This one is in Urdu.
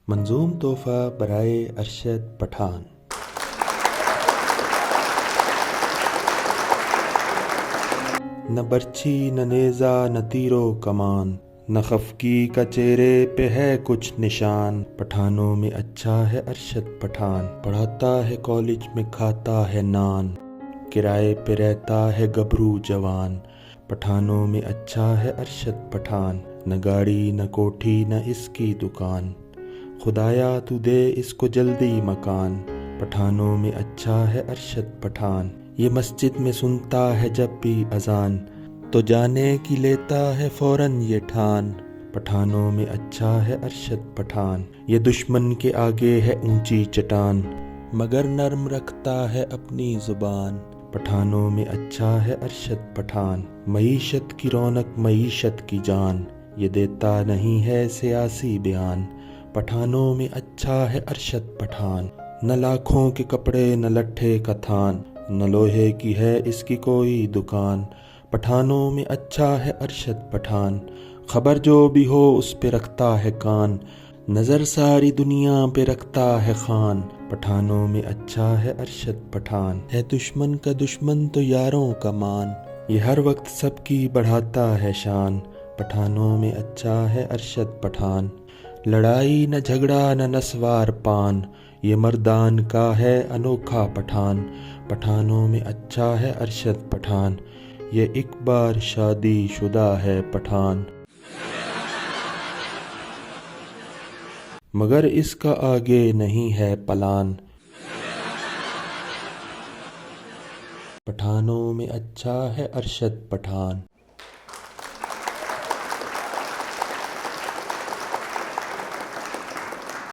منظوم تحفہ برائے ارشد پٹھان۔ نہ برچھی نہ نیزہ نہ تیر و کمان، نہ خفکی کا چہرے پہ ہے کچھ نشان۔ پٹھانوں میں اچھا ہے ارشد پٹھان، پڑھاتا ہے کالج میں کھاتا ہے نان، کرائے پہ رہتا ہے گبرو جوان۔ پٹھانوں میں اچھا ہے ارشد پٹھان، نہ گاڑی نہ کوٹھی نہ اس کی دکان، خدایا تو دے اس کو جلدی مکان۔ پٹھانوں میں اچھا ہے ارشد پٹھان، یہ مسجد میں سنتا ہے جب بھی اذان، تو جانے کی لیتا ہے فوراً یہ ٹھان۔ پٹھانوں میں اچھا ہے ارشد پٹھان، یہ دشمن کے آگے ہے اونچی چٹان، مگر نرم رکھتا ہے اپنی زبان۔ پٹھانوں میں اچھا ہے ارشد پٹھان، معیشت کی رونق معیشت کی جان، یہ دیتا نہیں ہے سیاسی بیان۔ پٹھانوں میں اچھا ہے ارشد پٹھان، نہ لاکھوں کے کپڑے نہ لٹھے کا تھان، نہ لوہے کی ہے اس کی کوئی دکان۔ پٹھانوں میں اچھا ہے ارشد پٹھان، خبر جو بھی ہو اس پہ رکھتا ہے کان، نظر ساری دنیا پہ رکھتا ہے خان۔ پٹھانوں میں اچھا ہے ارشد پٹھان، ہے دشمن کا دشمن تو یاروں کا مان، یہ ہر وقت سب کی بڑھاتا ہے شان۔ پٹھانوں میں اچھا ہے ارشد پٹھان، لڑائی نہ جھگڑا نہ نسوار پان، یہ مردان کا ہے انوکھا پٹھان۔ پٹھانوں میں اچھا ہے ارشد پٹھان، یہ ایک بار شادی شدہ ہے پٹھان، مگر اس کا آگے نہیں ہے پلان۔ پٹھانوں میں اچھا ہے ارشد پٹھان۔